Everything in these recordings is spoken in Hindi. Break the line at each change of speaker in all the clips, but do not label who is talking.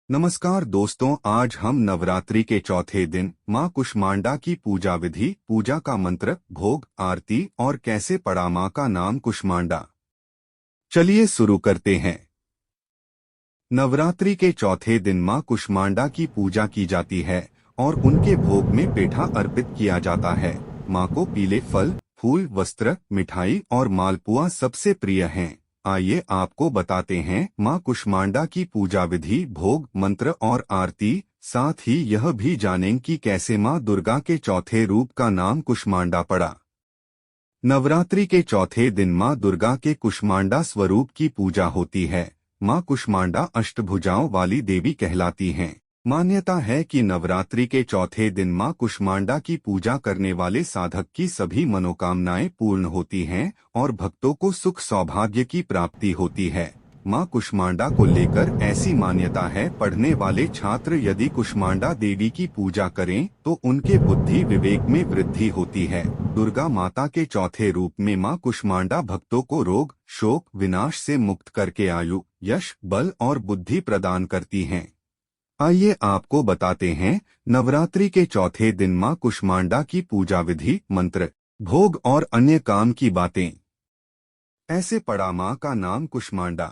नमस्कार दोस्तों, आज हम नवरात्रि के चौथे दिन मां कुष्मांडा की पूजा विधि, पूजा का मंत्र, भोग, आरती और कैसे पड़ा मां का नाम कुष्मांडा। चलिए शुरू करते हैं। नवरात्रि के चौथे दिन मां कुष्मांडा की पूजा की जाती है और उनके भोग में पेठा अर्पित किया जाता है। मां को पीले फल, फूल, वस्त्र, मिठाई और मालपुआ सबसे प्रिय हैं। आइए आपको बताते हैं मां कुष्मांडा की पूजा विधि, भोग, मंत्र और आरती। साथ ही यह भी जानें कि कैसे मां दुर्गा के चौथे रूप का नाम कुष्मांडा पड़ा। नवरात्रि के चौथे दिन मां दुर्गा के कुष्मांडा स्वरूप की पूजा होती है। मां कुष्मांडा अष्टभुजाओं वाली देवी कहलाती हैं। मान्यता है कि नवरात्रि के चौथे दिन मां कुष्मांडा की पूजा करने वाले साधक की सभी मनोकामनाएं पूर्ण होती हैं और भक्तों को सुख सौभाग्य की प्राप्ति होती है। मां कुष्मांडा को लेकर ऐसी मान्यता है, पढ़ने वाले छात्र यदि कुष्मांडा देवी की पूजा करें तो उनके बुद्धि विवेक में वृद्धि होती है। दुर्गा माता के चौथे रूप में मां कुष्मांडा भक्तों को रोग, शोक, विनाश से मुक्त करके आयु, यश, बल और बुद्धि प्रदान करती हैं। आइए आपको बताते हैं नवरात्रि के चौथे दिन मां कुष्मांडा की पूजा विधि, मंत्र, भोग और अन्य काम की बातें। ऐसे पड़ा मां का नाम कुष्मांडा।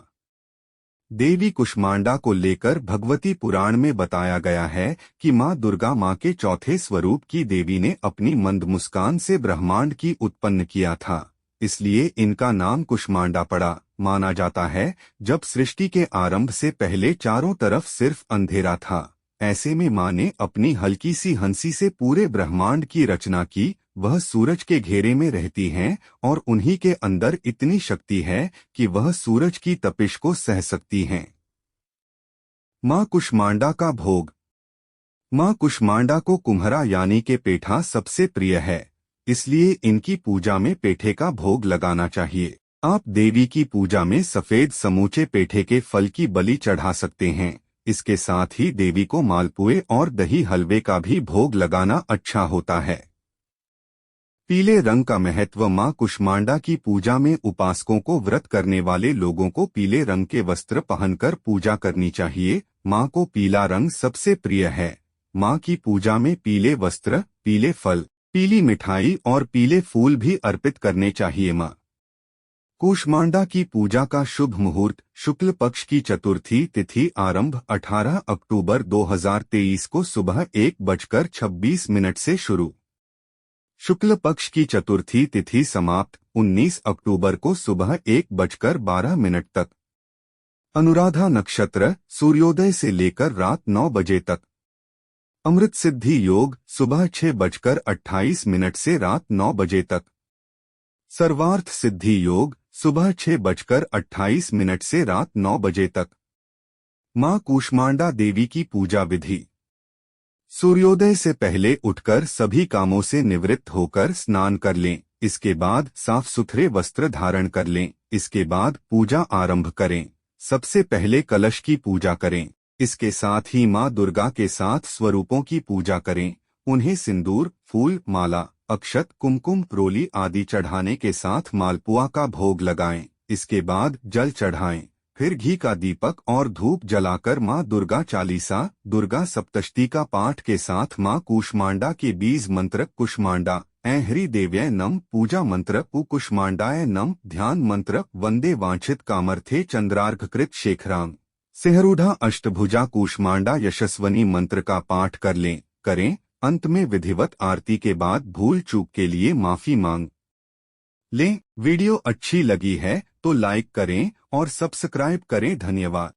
देवी कुष्मांडा को लेकर भगवती पुराण में बताया गया है कि मां दुर्गा मां के चौथे स्वरूप की देवी ने अपनी मंद मुस्कान से ब्रह्मांड की उत्पन्न किया था, इसलिए इनका नाम कुष्मांडा पड़ा। माना जाता है जब सृष्टि के आरंभ से पहले चारों तरफ सिर्फ अंधेरा था, ऐसे में मां ने अपनी हल्की सी हंसी से पूरे ब्रह्मांड की रचना की। वह सूरज के घेरे में रहती हैं और उन्हीं के अंदर इतनी शक्ति है कि वह सूरज की तपिश को सह सकती हैं। मां कुष्मांडा का भोग। मां कुष्मांडा को कुम्हरा यानी के पेठा सबसे प्रिय है, इसलिए इनकी पूजा में पेठे का भोग लगाना चाहिए। आप देवी की पूजा में सफेद समूचे पेठे के फल की बलि चढ़ा सकते हैं। इसके साथ ही देवी को मालपुए और दही हलवे का भी भोग लगाना अच्छा होता है। पीले रंग का महत्व। मां कुष्मांडा की पूजा में उपासकों को, व्रत करने वाले लोगों को पीले रंग के वस्त्र पहनकर पूजा करनी चाहिए। मां को पीला रंग सबसे प्रिय है। मां की पूजा में पीले वस्त्र, पीले फल, पीली मिठाई और पीले फूल भी अर्पित करने चाहिए। मां कुष्मांडा की पूजा का शुभ मुहूर्त। शुक्ल पक्ष की चतुर्थी तिथि आरंभ 18 अक्टूबर 2023 को सुबह 1:26 से शुरू। शुक्ल पक्ष की चतुर्थी तिथि समाप्त 19 अक्टूबर को सुबह 1:12 तक। अनुराधा नक्षत्र सूर्योदय से लेकर रात 9 बजे तक। अमृत सिद्धि योग सुबह 6:28 से रात 9 बजे तक। सर्वार्थ सिद्धि योग सुबह 6:28 से रात 9 बजे तक। मां कुष्मांडा देवी की पूजा विधि। सूर्योदय से पहले उठकर सभी कामों से निवृत्त होकर स्नान कर लें। इसके बाद साफ सुथरे वस्त्र धारण कर लें। इसके बाद पूजा आरंभ करें। सबसे पहले कलश की पूजा करें। इसके साथ ही मां दुर्गा के 7 स्वरूपों की पूजा करें। उन्हें सिंदूर, फूल, माला, अक्षत, कुमकुम, प्रोली आदि चढ़ाने के साथ मालपुआ का भोग लगाएं। इसके बाद जल चढ़ाएं। फिर घी का दीपक और धूप जलाकर मां दुर्गा चालीसा, दुर्गा सप्तशती का पाठ के साथ मां कुष्मांडा के बीज मंत्र कुष्मांडा ऐ देव्यै नम, पूजा मंत्र उ कुष्मांडाय नम, ध्यान मंत्र वंदे वांछित कामर्थे चंद्रार्घकृत शेखरांग सिंहरूढ़ा अष्टभुजा कुष्मांडा यशस्वनी मंत्र का पाठ करें। अंत में विधिवत आरती के बाद भूल चूक के लिए माफी मांग लें। वीडियो अच्छी लगी है तो लाइक करें और सब्सक्राइब करें। धन्यवाद।